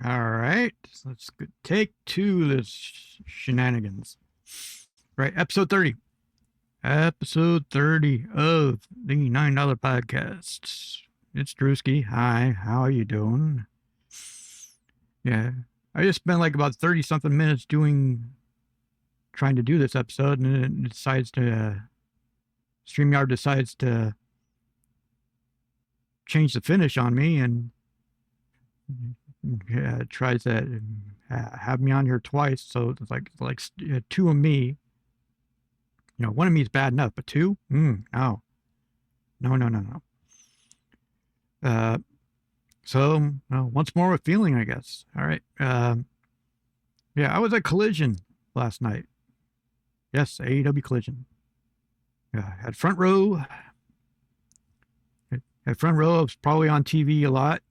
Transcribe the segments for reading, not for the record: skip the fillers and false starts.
All right, so let's take two of this shenanigans. Right, episode 30. Episode 30 of the $9 podcast. It's Drewski. Hi, how are you doing? Yeah, I just spent like about 30 something minutes trying to do this episode, and then it decides to, StreamYard decides to change the finish on me and tries to have me on here twice. So it's like two of me. You know, one of me is bad enough, but two? No. So once more with feeling, I guess. All right. Yeah, I was at Collision last night. Yes, AEW Collision. Had front row. Had front row. I was probably on TV a lot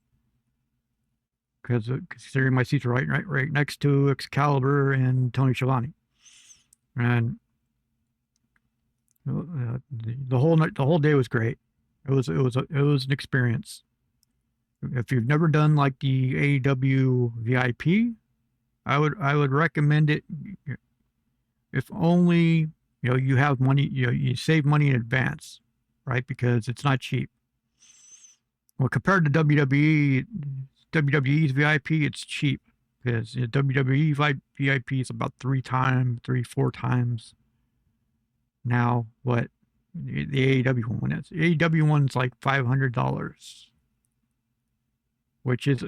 because considering my seats were right next to Excalibur and Tony Schiavone, and the whole day was great. It was an experience. If you've never done like the AEW VIP, I would recommend it. If only you have money, you save money in advance, right? Because it's not cheap. Well, compared to WWE's VIP, it's cheap because WWE VIP is about 4 times now what the AEW one is. The AEW one's like $500, which is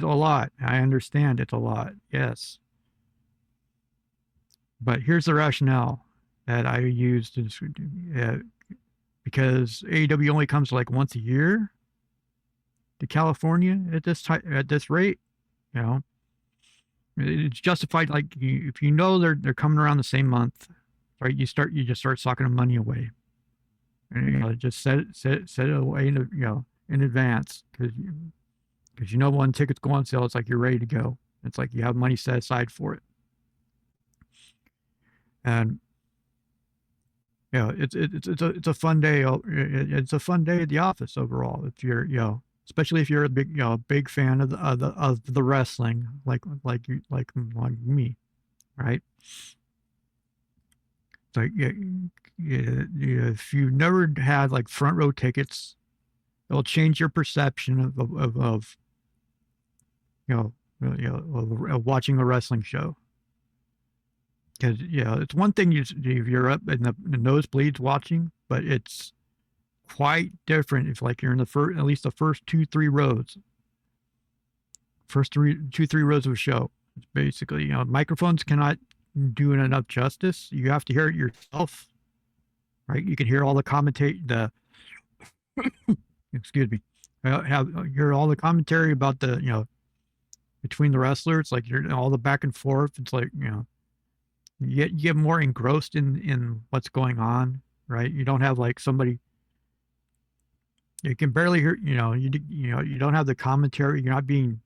a lot. I understand it's a lot, yes. But here's the rationale that I used because AEW only comes like once a year to California at this rate. It's justified. Like if they're coming around the same month, right? You just start socking them money away, and just set it away in advance because when tickets go on sale, it's like you're ready to go. It's like you have money set aside for it, and it's a fun day. It's a fun day at the office overall. If you're especially if you're a big fan of the wrestling, like me, right? It's like if you've never had like front row tickets, it'll change your perception of watching a wrestling show. Because it's one thing if you're up in the nosebleeds watching, but it's quite different if like you're in at least the first 2-3 rows. First 2-3 rows of a show. It's basically microphones cannot do enough justice. You have to hear it yourself, right? You can hear all the excuse me. Hear all the commentary about between the wrestlers, like you're all the back and forth. It's like you get more engrossed in what's going on, right? You don't have like somebody. You can barely hear. You don't have the commentary. You're not being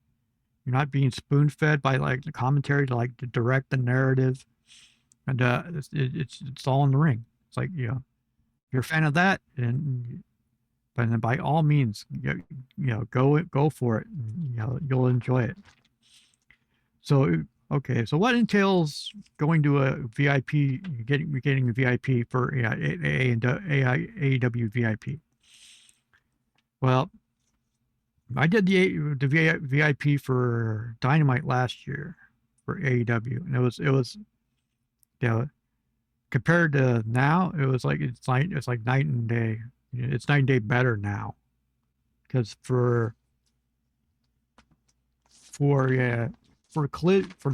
spoon fed by like the commentary to direct the narrative, and it's all in the ring. It's like if you're a fan of that, but then by all means, go for it. You'll enjoy it. So okay, so what entails going to a VIP, getting a VIP for AEW VIP? Well, I did the VIP for Dynamite last year for AEW, and it was compared to now, it's like night and day. It's night and day better now, because for the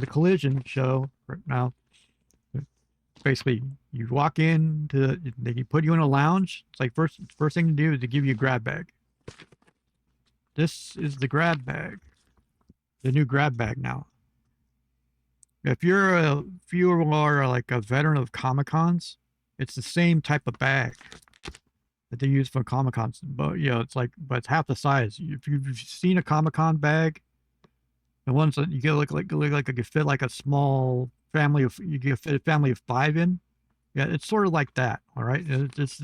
Collision show right now, basically you walk in they can put you in a lounge. It's like first thing to do is to give you a grab bag. This is the grab bag, the new grab bag now. If you are like a veteran of Comic-Cons, it's the same type of bag that they use for Comic-Cons, but but it's half the size. If you've seen a Comic-Con bag, the ones that you get look like you could fit like a small family you can fit a family of 5 in. Yeah, it's sort of like that. All right, it's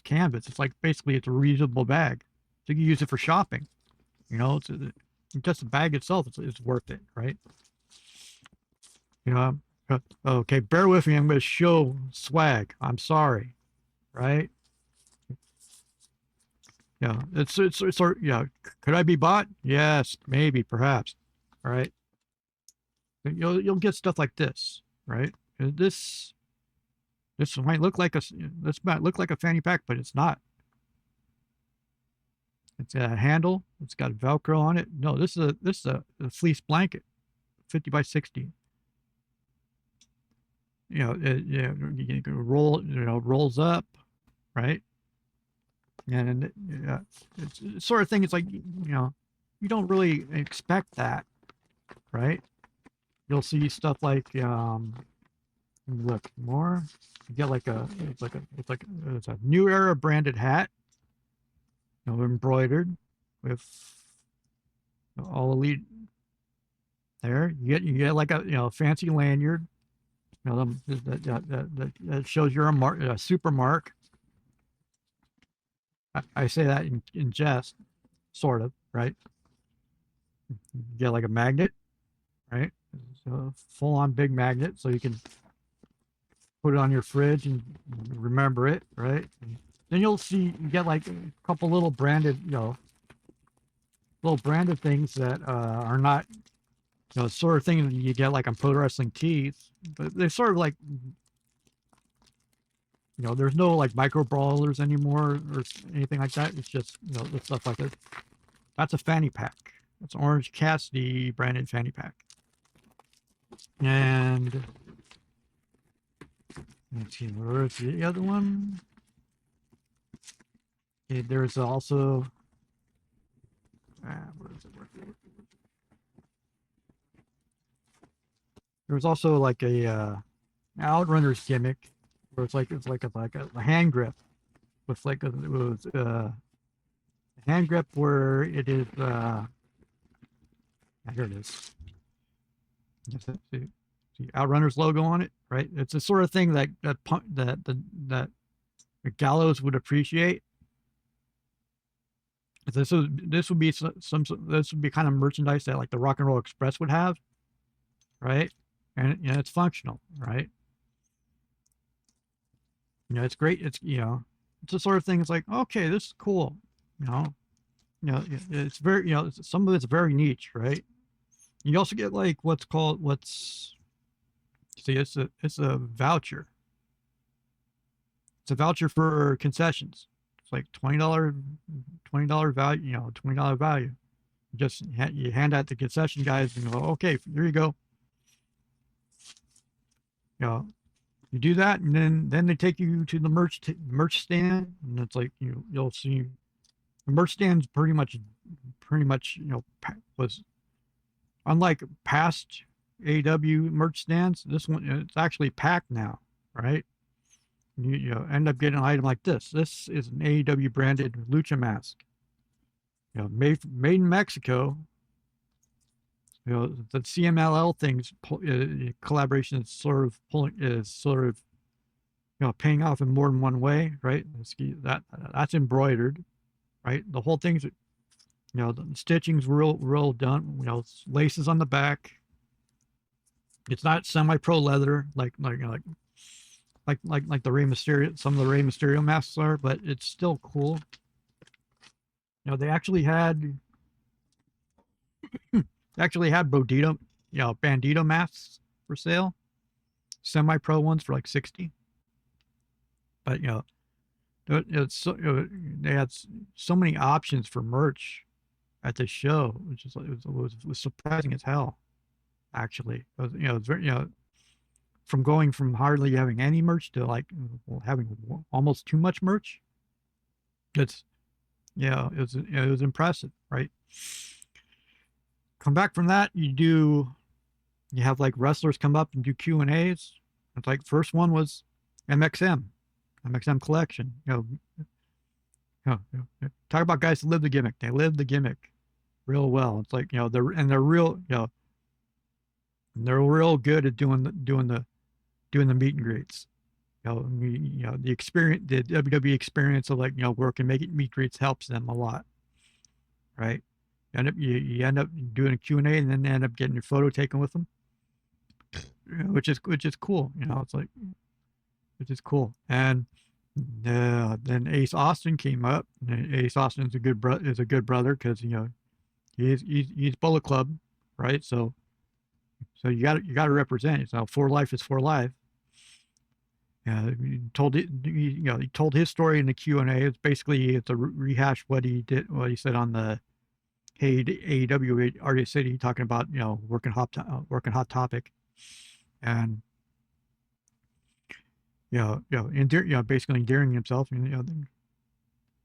canvas. It's like basically it's a reusable bag, so you can use it for shopping. just the bag itself is worth it, right? You know, okay, bear with me. I'm going to show swag. I'm sorry, right? Yeah, it's yeah. Could I be bought? Yes, maybe, perhaps. All right. You'll get stuff like this, right? This might look like a fanny pack, but it's not. It's a handle. It's got Velcro on it. No, this is a fleece blanket, 50 by 60. You can rolls up, right? And it's sort of thing. It's like you don't really expect that, right? You'll see stuff like look more. You get like it's a New Era branded hat, embroidered with all elite. There you get like a fancy lanyard. That shows you're a super mark. I say that in jest, sort of, right? You get like a magnet, right? So full on big magnet, so you can put it on your fridge and remember it, right? And then you get like a couple little branded, little branded things that are not, sort of thing that you get like on pro wrestling tees, but they're sort of like, there's no like micro brawlers anymore or anything like that. It's just, the stuff like this. That's a fanny pack. That's Orange Cassidy branded fanny pack. And let's see, where's the other one? Okay, there's also where is it? There's also like a Outrunners gimmick where it's like a hand grip with like a hand grip where it is here it is. The Outrunners logo on it, right? It's the sort of thing that Gallows would appreciate. This would be this would be kind of merchandise that like the Rock and Roll Express would have, right? And it's functional, right? It's great. It's it's the sort of thing. It's like, okay, this is cool. It's very some of it's very niche, right? You also get like it's a voucher. It's a voucher for concessions. It's like $20 value, $20 value. You hand out the concession guys and go, okay, here you go. You do that, and then they take you to the merch stand, and it's like you'll see the merch stand's pretty much was unlike past AEW merch stands. This one it's actually packed now, right? You end up getting an item like this. This is an AEW branded lucha mask. Made in Mexico. The CMLL things collaboration is sort of paying off in more than one way, right? That's embroidered, right? The whole thing's the stitching's real done. Laces on the back. It's not semi-pro leather like the Rey Mysterio. Some of the Rey Mysterio masks are, but it's still cool. They actually had Bandito masks for sale, semi-pro ones for like 60. But they had so many options for merch at the show, which is it was surprising as hell. Actually, it's very from going from hardly having any merch to like having almost too much merch. It was impressive, right? Come back from that, you have like wrestlers come up and do Q&As. It's like first one was MXM collection. Talk about guys that live the gimmick. They live the gimmick real well. It's like they're real. They're real good at doing the meet and greets. The experience, the WWE experience of like working, making meet and greets helps them a lot, right? you end up doing a Q&A and then end up getting your photo taken with them, which is cool. It's like, which is cool. And then Ace Austin came up. And Ace Austin is a good brother because he's Bullet Club, right? So you got to represent. So for life is for life. He told his story in the Q&A. It's a rehash what he said on the AEW Artist City, talking about working hot topic, and basically endearing himself, and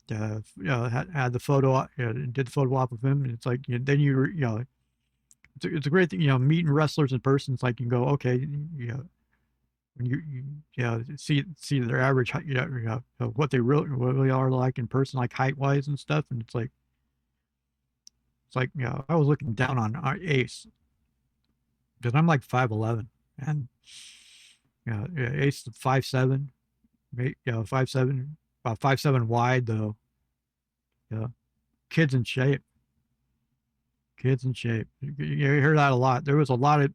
had the photo, did the photo op of him. And it's like then it's a great thing, meeting wrestlers in person. It's like you can go, okay, when you see their average, what they really are like in person, like height wise and stuff. And it's like I was looking down on our Ace because I'm like 5'11", and Ace is 5'7", 5'7", about 5'7" wide though. Kids in shape. You hear that a lot. There was a lot. If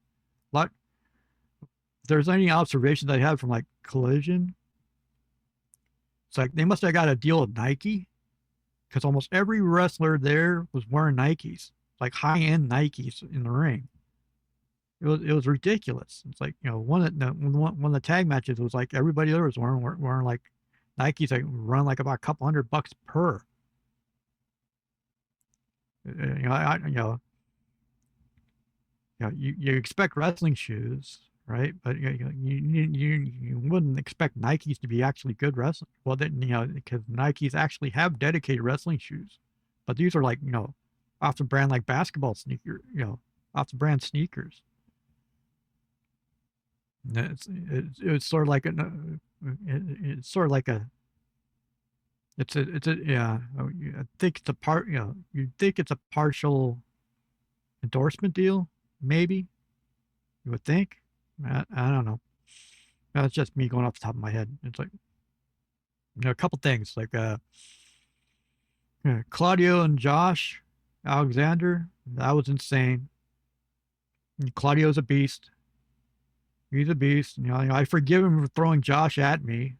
there's any observations I had from like Collision, it's like they must have got a deal with Nike, because almost every wrestler there was wearing Nikes, like high-end Nikes in the ring. It was ridiculous. It's like, one of the tag matches was like everybody there was wearing like Nikes, like run like about a couple $100 per. You expect wrestling shoes, right? But you wouldn't expect Nikes to be actually good wrestling. Well, then because Nikes actually have dedicated wrestling shoes, but these are like off the brand, like basketball sneaker, off the brand sneakers. It's sort of like it's sort of like a yeah. I think it's a part. You think it's a partial endorsement deal, maybe. You would think. I don't know. That's just me going off the top of my head. It's like a couple things like Claudio and Josh Alexander. That was insane. Claudio's a beast. He's a beast. I forgive him for throwing Josh at me.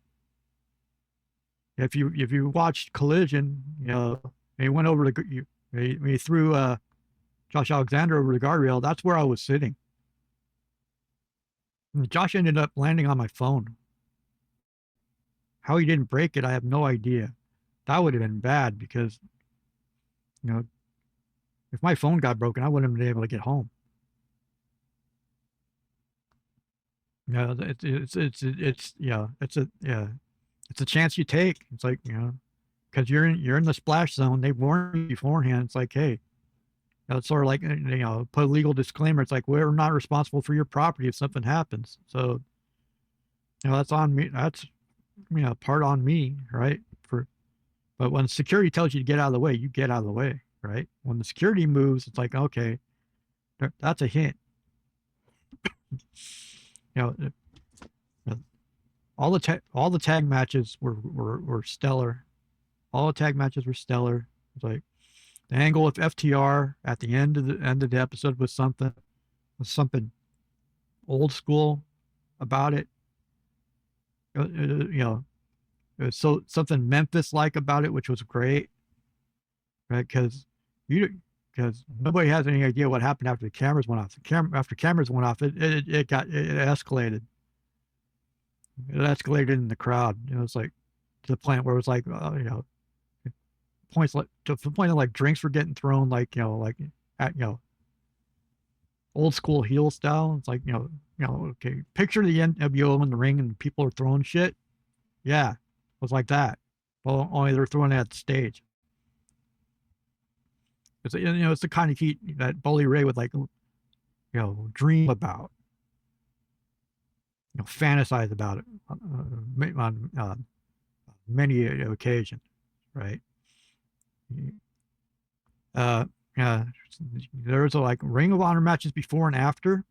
If you watched Collision, he went over he threw Josh Alexander over the guardrail. That's where I was sitting. And Josh ended up landing on my phone. How he didn't break it, I have no idea. That would have been bad because, if my phone got broken, I wouldn't have been able to get home. It's a chance you take. It's like, because you're in the splash zone. They warn you beforehand. It's like, hey, it's sort of like, put a legal disclaimer. It's like, we're not responsible for your property if something happens. So, that's on me. That's, part on me, right? But when security tells you to get out of the way, you get out of the way, right? When the security moves, it's like, okay, that's a hint. All the tag matches were stellar. All the tag matches were stellar. It's like the angle with FTR at the end of the episode was something old school about it. It was something Memphis like about it, which was great, right? Because nobody has any idea what happened after the cameras went off. After cameras went off, it escalated. It escalated in the crowd. It's like to the point where it was like, points like to the point of like drinks were getting thrown, like at old school heel style. It's like okay, picture the NWO in the ring and people are throwing shit. Yeah, it was like that. Well, only they're throwing it at the stage. It's it's the kind of heat that Bully Ray would like dream about, fantasize about it on many occasions, right? There's like Ring of Honor matches before and after,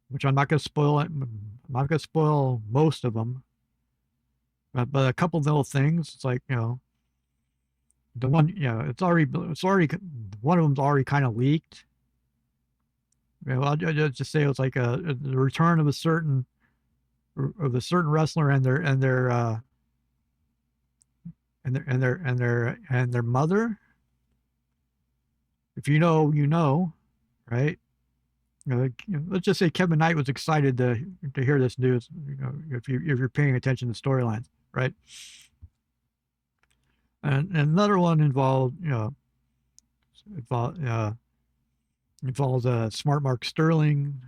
which I'm not going to spoil it. I'm not going to spoil most of them, but a couple little things. It's like the one, it's already one of them's already kind of leaked. I'll just say it's like the return of a certain wrestler and their mother. If you know, you know, right? Let's just say Kevin Knight was excited to hear this news. If you're paying attention to storylines, right? And another one involved Smart Mark Sterling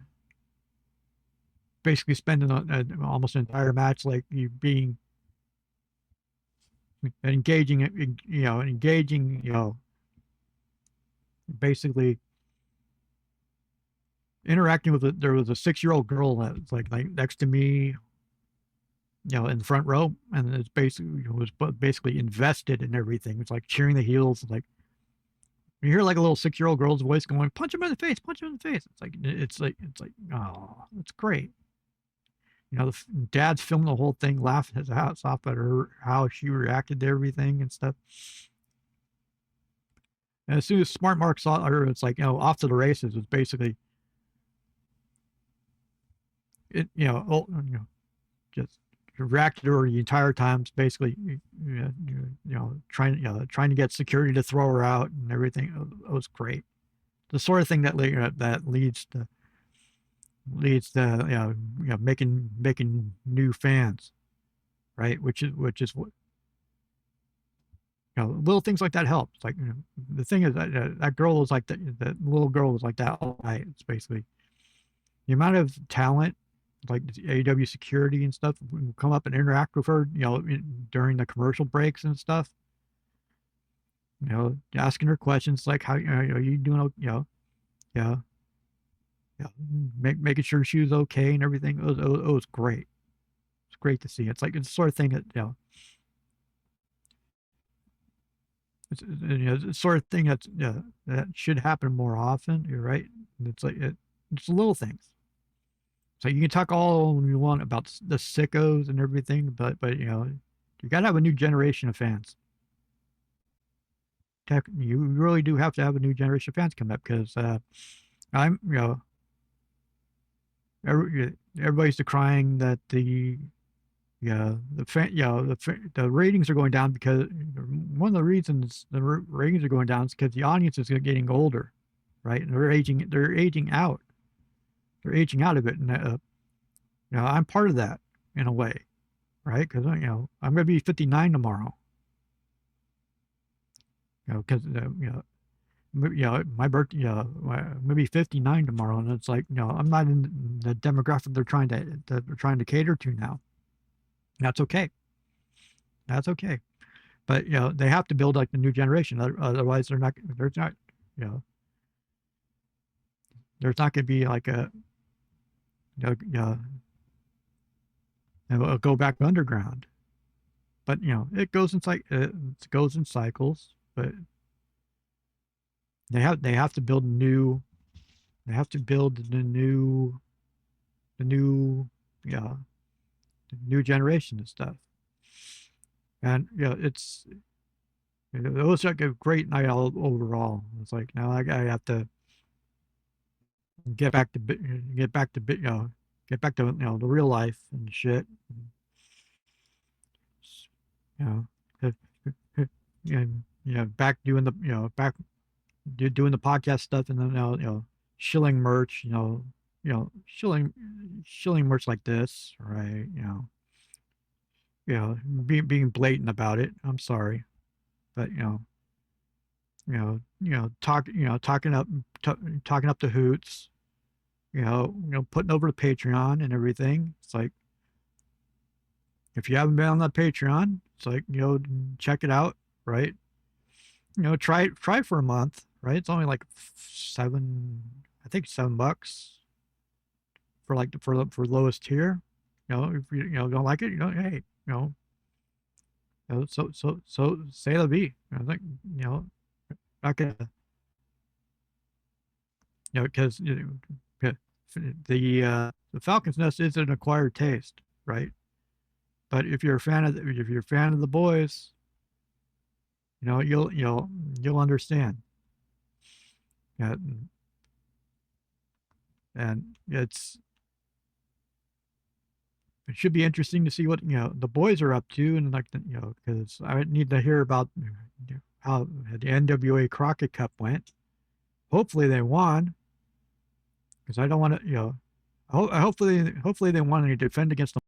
basically spending almost an entire match like you being engaging, basically interacting with there was a 6-year-old girl that was like next to me, in the front row, and it's basically was basically invested in everything. It's like cheering the heels, like you hear like a little 6-year-old girl's voice going, "Punch him in the face, punch him in the face." It's like, oh, it's great. The dad's filming the whole thing, laughing his ass off at her, how she reacted to everything and stuff. And as soon as Smart Mark saw her, it's like, off to the races. It's basically it, just reacted to her the entire time. It's basically, trying to get security to throw her out and everything. It was great. The sort of thing that leads to making new fans, right? Which is what little things like that help. It's like, the thing is that girl was like that little girl was like that all night. It's basically the amount of talent, like AEW security and stuff, would come up and interact with her, during the commercial breaks and stuff. Asking her questions like, "How are you doing?" Yeah, making sure she was okay and everything. It was great. It's great to see. It's like it's the sort of thing that it's the sort of thing that should happen more often. You're right. It's like it's little things. So you can talk all you want about the sickos and everything, but you gotta have a new generation of fans. You really do have to have a new generation of fans come up because I'm everybody's decrying that the ratings are going down because one of the reasons the ratings are going down is because the audience is getting older, right? And they're aging out. They're aging out of it, and I'm part of that in a way, right? Because I'm going to be 59 tomorrow. Because my birthday, I'm going to be 59 tomorrow, and it's like I'm not in the demographic they're trying to cater to now. That's okay. That's okay. But they have to build like the new generation. Otherwise, there's not there's not going to be like a go back underground. But it goes in cycles. But they have to build new. They have to build the new new generation of stuff. And it was like a great night overall. It's like now I have to get back to the real life and shit. Back doing doing the podcast stuff, and then shilling merch, shilling merch like this, right? Being blatant about it. I'm sorry, but talking up the hoots, putting over the Patreon and everything. It's like, if you haven't been on that Patreon, it's like, check it out, right? Try for a month, right? It's only like $7 for like for lowest tier. If you don't like it, hey, so say la vie. I think not gonna because the Falcon's Nest is an acquired taste, right? But if you're a fan of the boys, you'll understand. Yeah, and it should be interesting to see what the boys are up to, and like because I need to hear about how the NWA Crockett Cup went. Hopefully they won, because I don't want to hopefully they want to defend against the